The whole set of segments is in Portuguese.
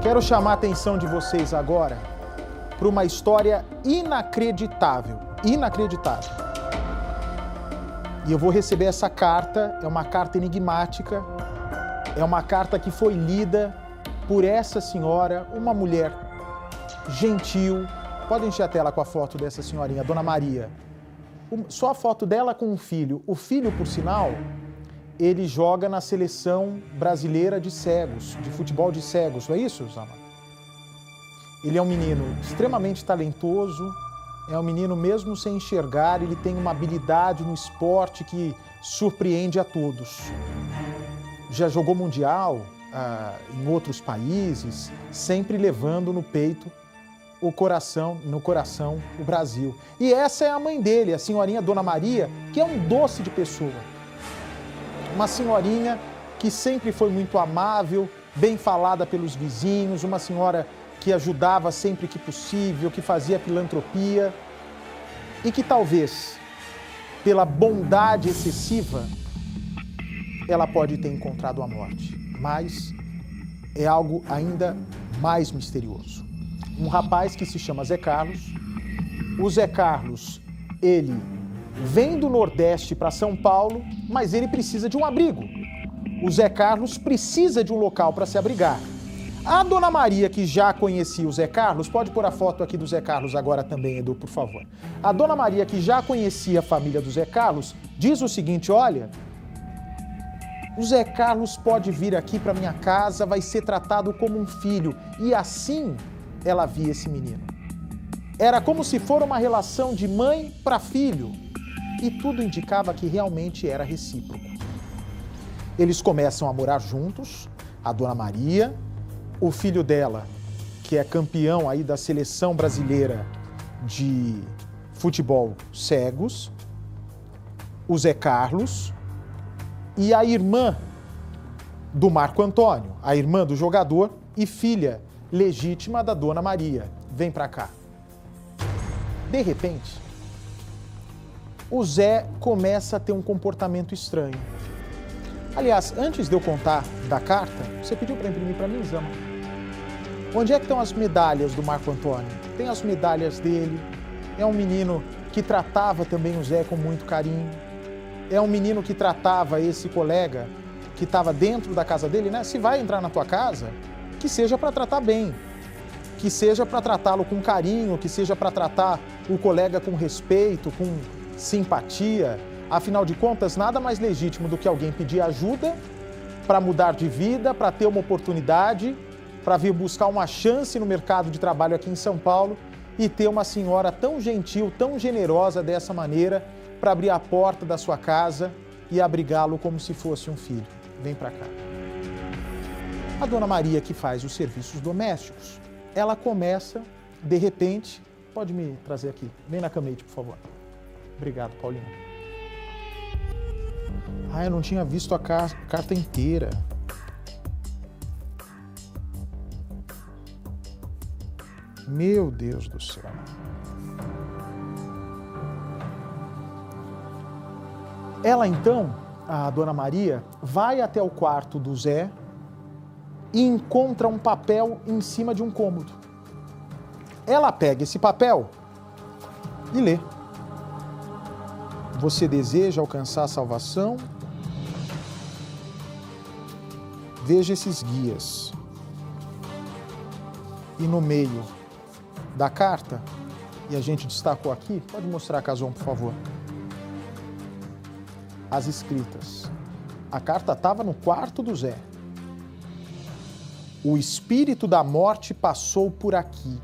Quero chamar a atenção de vocês agora para uma história inacreditável, inacreditável. E eu vou receber essa carta, é uma carta enigmática, é uma carta que foi lida por essa senhora, uma mulher gentil. Pode encher a tela com a foto dessa senhorinha, Dona Maria. Só a foto dela com o filho. O filho, por sinal, ele joga na seleção brasileira de cegos, de futebol de cegos, não é isso, Zama? Ele é um menino extremamente talentoso, é um menino mesmo sem enxergar, ele tem uma habilidade no esporte que surpreende a todos. Já jogou mundial em outros países, sempre levando no peito no coração, o Brasil. E essa é a mãe dele, a senhorinha Dona Maria, que é um doce de pessoa. Uma senhorinha que sempre foi muito amável, bem falada pelos vizinhos, uma senhora que ajudava sempre que possível, que fazia filantropia e que talvez, pela bondade excessiva, ela pode ter encontrado a morte. Mas é algo ainda mais misterioso. Um rapaz que se chama Zé Carlos. O Zé Carlos, ele vem do Nordeste para São Paulo, mas ele precisa de um abrigo. O Zé Carlos precisa de um local para se abrigar. A Dona Maria, que já conhecia o Zé Carlos, pode pôr a foto aqui do Zé Carlos agora também, Edu, por favor. A Dona Maria, que já conhecia a família do Zé Carlos, diz o seguinte, olha, o Zé Carlos pode vir aqui para minha casa, vai ser tratado como um filho. E assim ela via esse menino. Era como se for uma relação de mãe para filho. E tudo indicava que realmente era recíproco. Eles começam a morar juntos, a Dona Maria, o filho dela, que é campeão aí da seleção brasileira de futebol cegos, o Zé Carlos e a irmã do Marco Antônio, a irmã do jogador e filha legítima da Dona Maria. Vem pra cá. De repente, o Zé começa a ter um comportamento estranho. Aliás, antes de eu contar da carta, você pediu para imprimir para mim, Zama? Onde é que estão as medalhas do Marco Antônio? Tem as medalhas dele. É um menino que tratava também o Zé com muito carinho. É um menino que tratava esse colega que estava dentro da casa dele, né? Se vai entrar na tua casa, que seja para tratar bem, que seja para tratá-lo com carinho, que seja para tratar o colega com respeito, com simpatia. Afinal de contas, nada mais legítimo do que alguém pedir ajuda para mudar de vida, para ter uma oportunidade, para vir buscar uma chance no mercado de trabalho aqui em São Paulo e ter uma senhora tão gentil, tão generosa dessa maneira para abrir a porta da sua casa e abrigá-lo como se fosse um filho. Vem para cá. A Dona Maria, que faz os serviços domésticos, ela começa, de repente... Pode me trazer aqui. Vem na camete, por favor. Obrigado, Paulinho. Eu não tinha visto a carta inteira. Meu Deus do céu. Ela, então, a Dona Maria, vai até o quarto do Zé e encontra um papel em cima de um cômodo. Ela pega esse papel e lê. Você deseja alcançar a salvação? Veja esses guias. E no meio da carta, e a gente destacou aqui, pode mostrar, Cason, por favor, as escritas. A carta estava no quarto do Zé. O espírito da morte passou por aqui.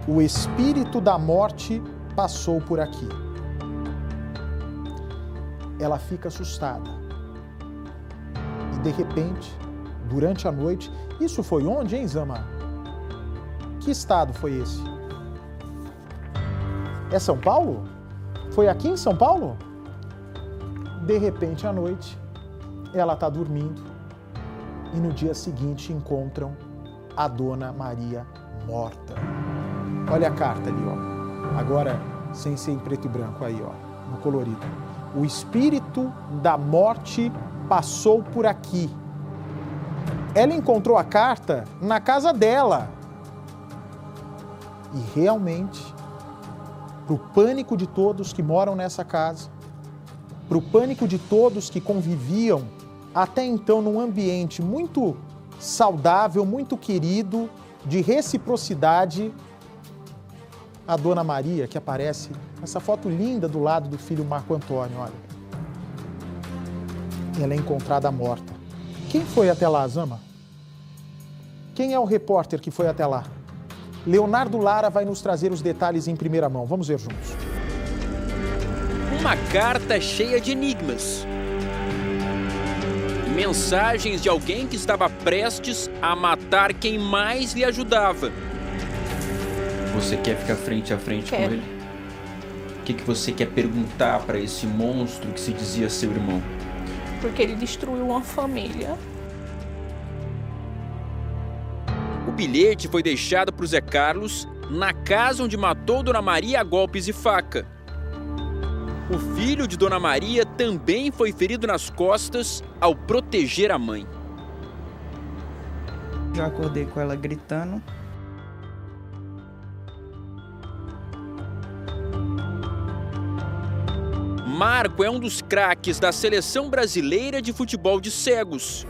O espírito da morte passou por aqui. Ela fica assustada. E de repente, durante a noite, isso foi onde, hein, Zama? Que estado foi esse? É São Paulo? Foi aqui em São Paulo? De repente, à noite, ela está dormindo e no dia seguinte encontram a Dona Maria morta. Olha a carta ali, ó. Agora, sem ser em preto e branco, aí, ó, no colorido. O espírito da morte passou por aqui. Ela encontrou a carta na casa dela. E realmente, para o pânico de todos que moram nessa casa, para o pânico de todos que conviviam até então num ambiente muito saudável, muito querido, de reciprocidade, a Dona Maria, que aparece nessa foto linda do lado do filho Marco Antônio, olha. Ela é encontrada morta. Quem foi até lá, Zama? Quem é o repórter que foi até lá? Leonardo Lara vai nos trazer os detalhes em primeira mão. Vamos ver juntos. Uma carta cheia de enigmas. Mensagens de alguém que estava prestes a matar quem mais lhe ajudava. Você quer ficar frente a frente com ele? O que você quer perguntar para esse monstro que se dizia seu irmão? Porque ele destruiu uma família. O bilhete foi deixado para o Zé Carlos na casa onde matou Dona Maria a golpes de faca. O filho de Dona Maria também foi ferido nas costas ao proteger a mãe. Já acordei com ela gritando. Marco é um dos craques da seleção brasileira de futebol de cegos.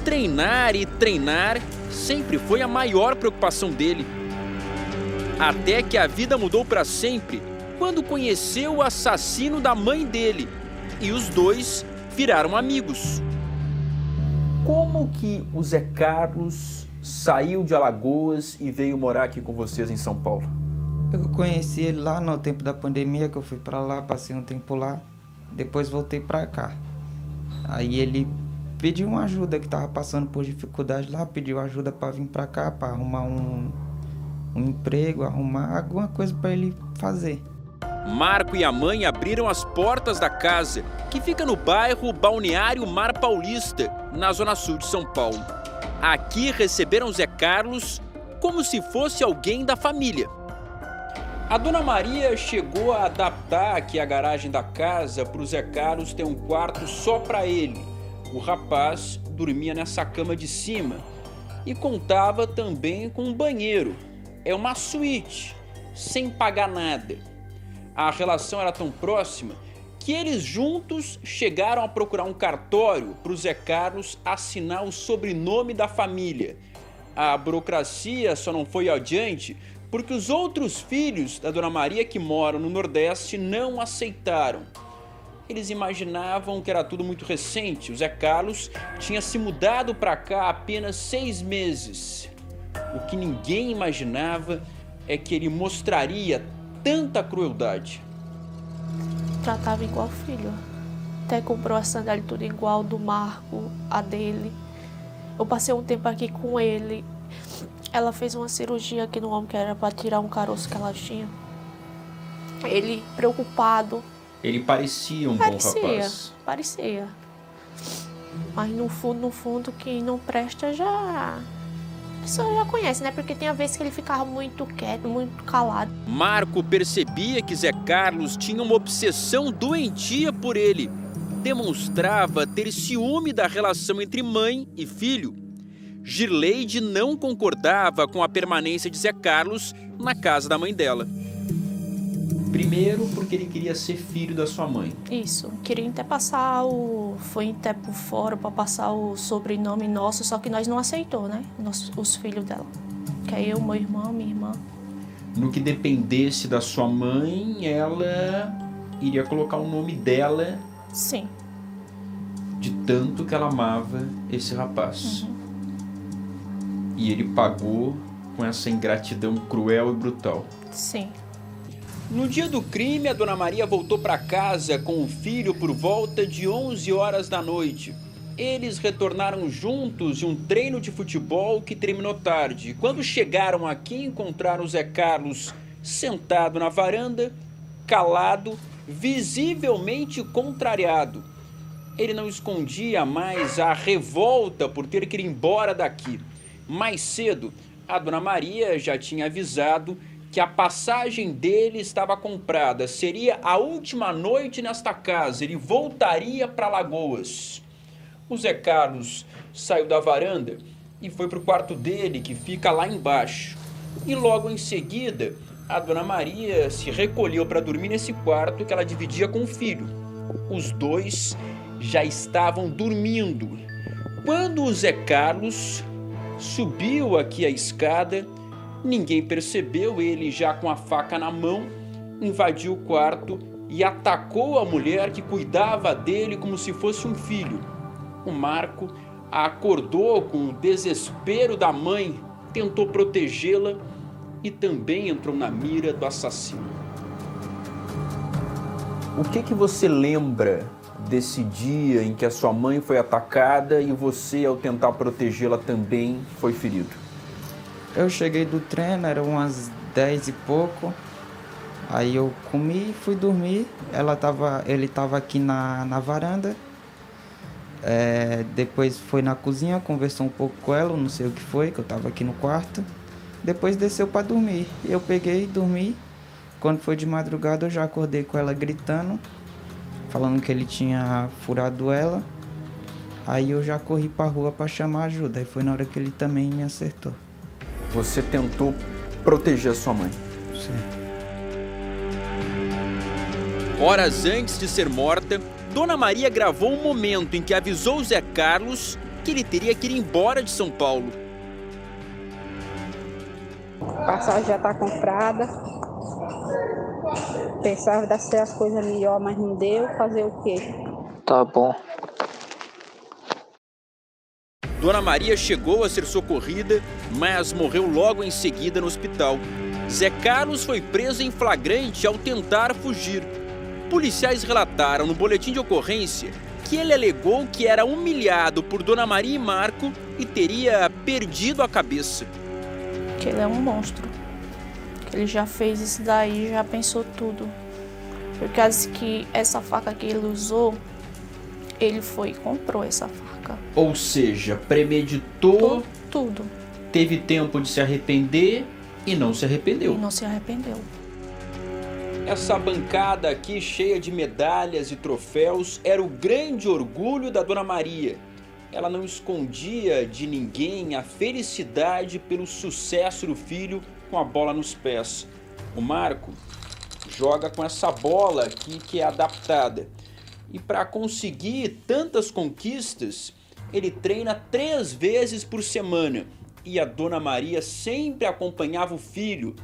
Treinar e treinar sempre foi a maior preocupação dele. Até que a vida mudou para sempre quando conheceu o assassino da mãe dele e os dois viraram amigos. Como que o Zé Carlos saiu de Alagoas e veio morar aqui com vocês em São Paulo? Eu conheci ele lá no tempo da pandemia, que eu fui pra lá, passei um tempo lá, depois voltei pra cá. Aí ele pediu uma ajuda, que tava passando por dificuldade lá, pediu ajuda pra vir pra cá, pra arrumar um emprego, arrumar alguma coisa pra ele fazer. Marco e a mãe abriram as portas da casa, que fica no bairro Balneário Mar Paulista, na zona sul de São Paulo. Aqui receberam Zé Carlos como se fosse alguém da família. A Dona Maria chegou a adaptar aqui a garagem da casa para o Zé Carlos ter um quarto só para ele. O rapaz dormia nessa cama de cima e contava também com um banheiro. É uma suíte, sem pagar nada. A relação era tão próxima que eles juntos chegaram a procurar um cartório para o Zé Carlos assinar o sobrenome da família. A burocracia só não foi adiante porque os outros filhos da Dona Maria que moram no Nordeste não aceitaram. Eles imaginavam que era tudo muito recente. O Zé Carlos tinha se mudado para cá há apenas 6 meses. O que ninguém imaginava é que ele mostraria tanta crueldade. Tratava igual filho. Até comprou a sandália tudo igual do Marco, a dele. Eu passei um tempo aqui com ele. Ela fez uma cirurgia aqui no ombro que era para tirar um caroço que ela tinha. Ele preocupado. Ele parecia um bom rapaz. Parecia. Mas no fundo, quem não presta já... A pessoa já conhece, né? Porque tem vezes que ele ficava muito quieto, muito calado. Marco percebia que Zé Carlos tinha uma obsessão doentia por ele. Demonstrava ter ciúme da relação entre mãe e filho. Girleide não concordava com a permanência de Zé Carlos na casa da mãe dela. Primeiro porque ele queria ser filho da sua mãe. Isso, queria até passar foi até por fora para passar o sobrenome nosso, só que nós não aceitou, né? Os filhos dela. Que é eu, meu irmão, minha irmã. No que dependesse da sua mãe, ela iria colocar o nome dela. Sim. De tanto que ela amava esse rapaz. E ele pagou com essa ingratidão cruel e brutal. Sim. No dia do crime, a Dona Maria voltou para casa com o filho por volta de 11 horas da noite. Eles retornaram juntos de um treino de futebol que terminou tarde. Quando chegaram aqui, encontraram o Zé Carlos sentado na varanda, calado, visivelmente contrariado. Ele não escondia mais a revolta por ter que ir embora daqui. Mais cedo, a Dona Maria já tinha avisado que a passagem dele estava comprada. Seria a última noite nesta casa. Ele voltaria para Alagoas. O Zé Carlos saiu da varanda e foi para o quarto dele, que fica lá embaixo. E logo em seguida, a Dona Maria se recolheu para dormir nesse quarto que ela dividia com o filho. Os dois já estavam dormindo quando o Zé Carlos subiu aqui a escada. Ninguém percebeu, ele já com a faca na mão, invadiu o quarto e atacou a mulher que cuidava dele como se fosse um filho. O Marco acordou com o desespero da mãe, tentou protegê-la e também entrou na mira do assassino. O que você lembra desse dia em que a sua mãe foi atacada e você, ao tentar protegê-la, também foi ferido? Eu cheguei do treino, eram umas 10 e pouco. Aí eu comi e fui dormir. Ele tava aqui na varanda. Depois foi na cozinha, conversou um pouco com ela, não sei o que foi, que eu tava aqui no quarto. Depois desceu para dormir. Eu peguei e dormi. Quando foi de madrugada eu já acordei com ela gritando, falando que ele tinha furado ela. Aí eu já corri pra rua para chamar ajuda. Aí foi na hora que ele também me acertou. Você tentou proteger a sua mãe? Sim. Horas antes de ser morta, Dona Maria gravou um momento em que avisou o Zé Carlos que ele teria que ir embora de São Paulo. A passagem já está comprada. Pensava dar ser as coisas melhor, mas não deu. Fazer o quê? Tá bom. Dona Maria chegou a ser socorrida, mas morreu logo em seguida no hospital. Zé Carlos foi preso em flagrante ao tentar fugir. Policiais relataram no boletim de ocorrência que ele alegou que era humilhado por Dona Maria e Marco e teria perdido a cabeça. Que ele é um monstro. Que ele já fez isso daí, já pensou tudo. Por causa que essa faca que ele usou, ele foi e comprou essa faca. Ou seja, premeditou, Tudo. teve tempo de se arrepender e não se arrependeu. E não se arrependeu. Essa bancada aqui, cheia de medalhas e troféus, era o grande orgulho da Dona Maria. Ela não escondia de ninguém a felicidade pelo sucesso do filho com a bola nos pés. O Marco joga com essa bola aqui que é adaptada. E para conseguir tantas conquistas, ele treina 3 vezes por semana. E a Dona Maria sempre acompanhava o filho.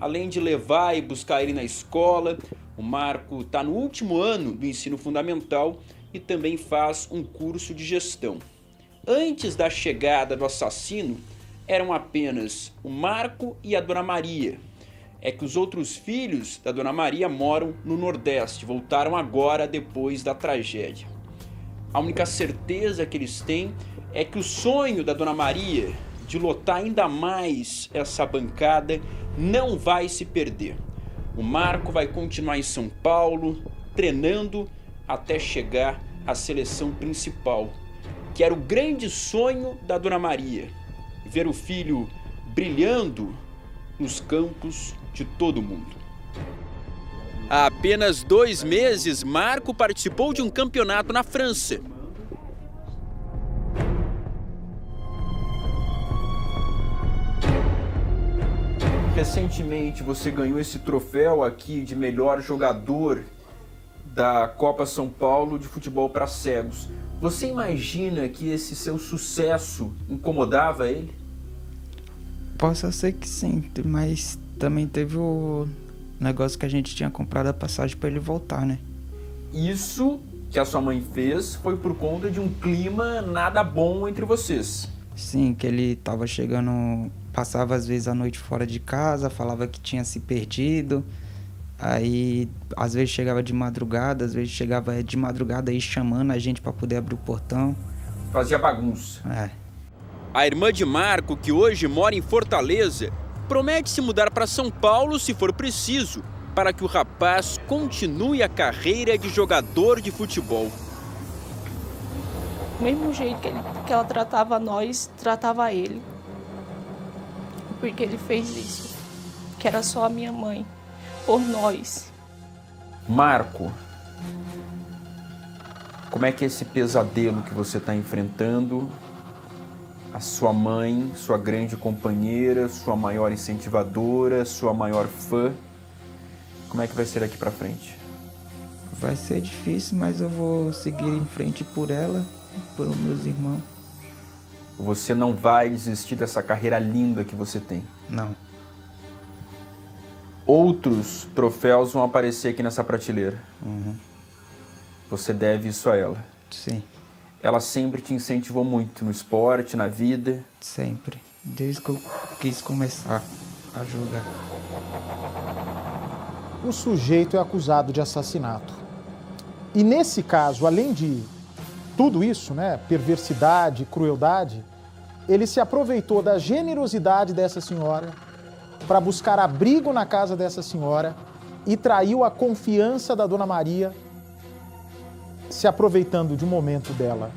Além de levar e buscar ele na escola, o Marco está no último ano do ensino fundamental e também faz um curso de gestão. Antes da chegada do assassino, eram apenas o Marco e a Dona Maria. É que os outros filhos da Dona Maria moram no Nordeste, voltaram agora depois da tragédia. A única certeza que eles têm é que o sonho da Dona Maria de lotar ainda mais essa bancada não vai se perder. O Marco vai continuar em São Paulo, treinando até chegar à seleção principal, que era o grande sonho da Dona Maria, ver o filho brilhando nos campos de todo mundo. Há apenas 2 meses, Marco participou de um campeonato na França. Recentemente você ganhou esse troféu aqui de melhor jogador da Copa São Paulo de futebol para cegos. Você imagina que esse seu sucesso incomodava ele? Possa ser que sim, mas também teve o negócio que a gente tinha comprado a passagem para ele voltar, né? Isso que a sua mãe fez foi por conta de um clima nada bom entre vocês. Sim, que ele tava chegando, passava às vezes a noite fora de casa, falava que tinha se perdido. Aí, às vezes chegava de madrugada, às vezes chegava de madrugada aí chamando a gente para poder abrir o portão. Fazia bagunça. É. A irmã de Marco, que hoje mora em Fortaleza, promete se mudar para São Paulo se for preciso, para que o rapaz continue a carreira de jogador de futebol. Do mesmo jeito que ela tratava nós, tratava ele. Porque ele fez isso. Que era só a minha mãe. Por nós. Marco, como é que é esse pesadelo que você está enfrentando a sua mãe, sua grande companheira, sua maior incentivadora, sua maior fã. Como é que vai ser daqui para frente? Vai ser difícil, mas eu vou seguir em frente por ela, por meus irmãos. Você não vai desistir dessa carreira linda que você tem? Não. Outros troféus vão aparecer aqui nessa prateleira. Uhum. Você deve isso a ela. Sim. Ela sempre te incentivou muito no esporte, na vida? Sempre. Desde que eu quis começar a jogar. O sujeito é acusado de assassinato. E nesse caso, além de tudo isso, né, perversidade, crueldade, ele se aproveitou da generosidade dessa senhora para buscar abrigo na casa dessa senhora e traiu a confiança da Dona Maria, se aproveitando de um momento dela,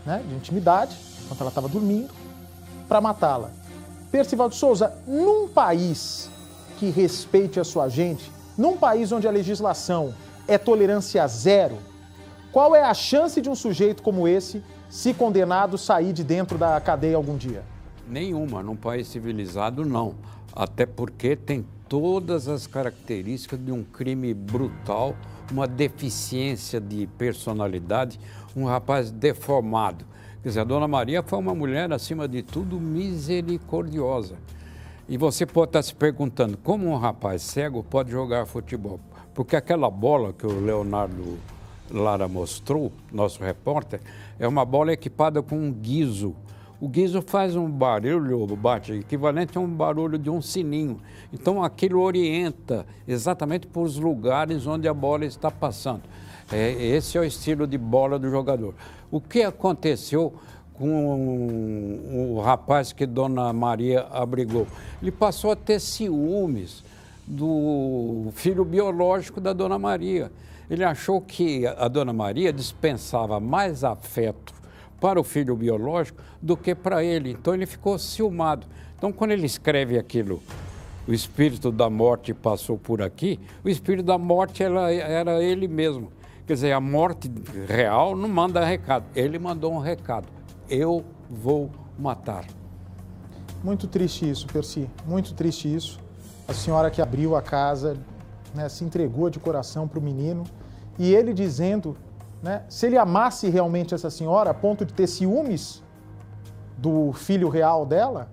né, de intimidade, enquanto ela estava dormindo, para matá-la. Percival de Souza, num país que respeite a sua gente, num país onde a legislação é tolerância zero, qual é a chance de um sujeito como esse, se condenado, sair de dentro da cadeia algum dia? Nenhuma, num país civilizado não. Até porque tem todas as características de um crime brutal, uma deficiência de personalidade, um rapaz deformado. Quer dizer, a Dona Maria foi uma mulher, acima de tudo, misericordiosa. E você pode estar se perguntando como um rapaz cego pode jogar futebol. Porque aquela bola que o Leonardo Lara mostrou, nosso repórter, é uma bola equipada com um guizo. O guizo faz um barulho, bate, equivalente a um barulho de um sininho. Então aquilo orienta exatamente para os lugares onde a bola está passando. Esse é o estilo de bola do jogador. O que aconteceu com o rapaz que Dona Maria abrigou? Ele passou a ter ciúmes do filho biológico da Dona Maria. Ele achou que a Dona Maria dispensava mais afeto para o filho biológico do que para ele. Então ele ficou ciumado. Então quando ele escreve aquilo, o espírito da morte passou por aqui, o espírito da morte era ele mesmo. Quer dizer, a morte real não manda recado. Ele mandou um recado. Eu vou matar. Muito triste isso, Percy. Muito triste isso. A senhora que abriu a casa, né, se entregou de coração para o menino. E ele dizendo, né, se ele amasse realmente essa senhora a ponto de ter ciúmes do filho real dela,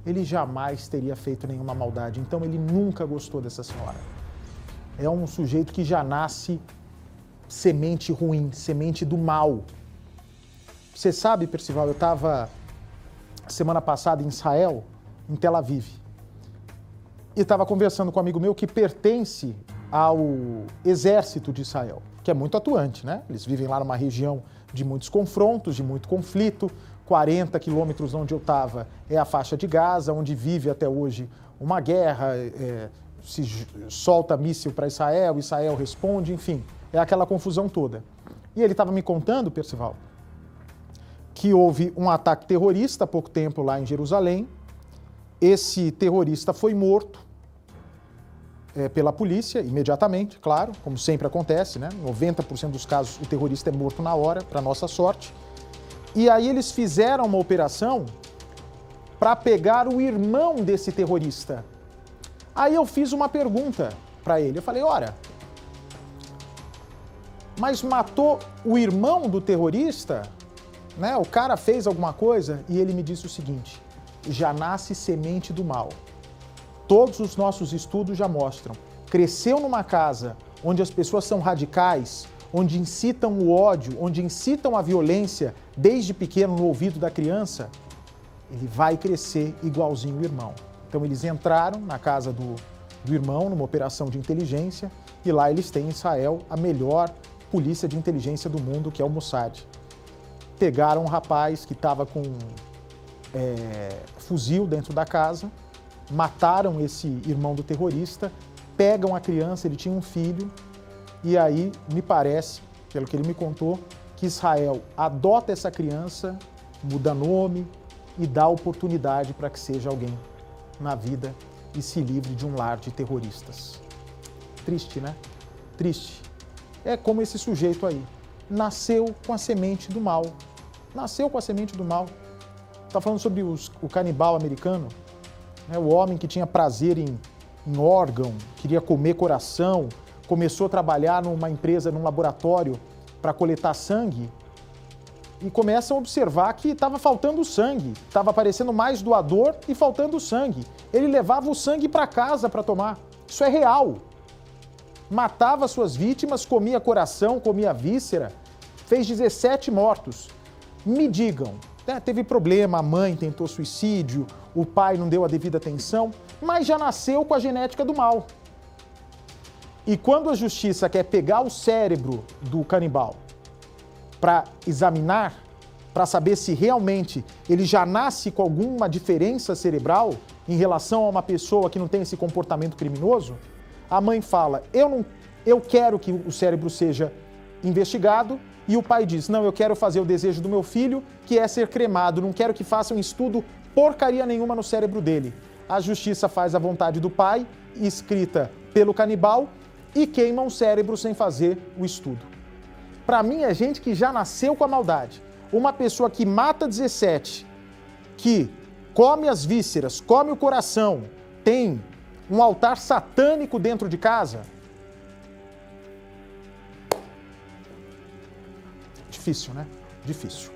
ele jamais teria feito nenhuma maldade. Então ele nunca gostou dessa senhora. É um sujeito que já nasce semente ruim, semente do mal. Você sabe, Percival, eu estava semana passada em Israel, em Tel Aviv, e estava conversando com um amigo meu que pertence ao exército de Israel, que é muito atuante, né? Eles vivem lá numa região de muitos confrontos, de muito conflito. 40 quilômetros onde eu estava é a faixa de Gaza, onde vive até hoje uma guerra, se solta míssil para Israel, Israel responde, enfim, é aquela confusão toda. E ele estava me contando, Percival, que houve um ataque terrorista há pouco tempo lá em Jerusalém. Esse terrorista foi morto pela polícia, imediatamente, claro, como sempre acontece, né? 90% dos casos o terrorista é morto na hora, para nossa sorte. E aí eles fizeram uma operação para pegar o irmão desse terrorista. Aí eu fiz uma pergunta para ele, eu falei, ora, mas matou o irmão do terrorista? Né? O cara fez alguma coisa? E ele me disse o seguinte, já nasce semente do mal. Todos os nossos estudos já mostram. Cresceu numa casa onde as pessoas são radicais, onde incitam o ódio, onde incitam a violência desde pequeno no ouvido da criança, ele vai crescer igualzinho o irmão. Então eles entraram na casa do irmão numa operação de inteligência e lá eles têm em Israel a melhor polícia de inteligência do mundo, que é o Mossad. Pegaram um rapaz que estava com fuzil dentro da casa, mataram esse irmão do terrorista, pegam a criança, ele tinha um filho, e aí me parece, pelo que ele me contou, que Israel adota essa criança, muda nome e dá oportunidade para que seja alguém na vida e se livre de um lar de terroristas. Triste, né? Triste. É como esse sujeito aí, nasceu com a semente do mal. Nasceu com a semente do mal. Está falando sobre o canibal americano, né? O homem que tinha prazer em órgão, queria comer coração, começou a trabalhar numa empresa, num laboratório para coletar sangue e começam a observar que estava faltando sangue, estava aparecendo mais doador e faltando sangue. Ele levava o sangue para casa para tomar. Isso é real. Matava suas vítimas, comia coração, comia víscera, fez 17 mortos. Me digam, né, teve problema, a mãe tentou suicídio, o pai não deu a devida atenção, mas já nasceu com a genética do mal. E quando a justiça quer pegar o cérebro do canibal para examinar, para saber se realmente ele já nasce com alguma diferença cerebral em relação a uma pessoa que não tem esse comportamento criminoso, a mãe fala, eu quero que o cérebro seja investigado, e o pai diz, não, eu quero fazer o desejo do meu filho, que é ser cremado, não quero que façam estudo porcaria nenhuma no cérebro dele. A justiça faz a vontade do pai, escrita pelo canibal, e queima um cérebro sem fazer o estudo. Para mim é gente que já nasceu com a maldade. Uma pessoa que mata 17, que come as vísceras, come o coração, tem um altar satânico dentro de casa. Difícil, né? Difícil.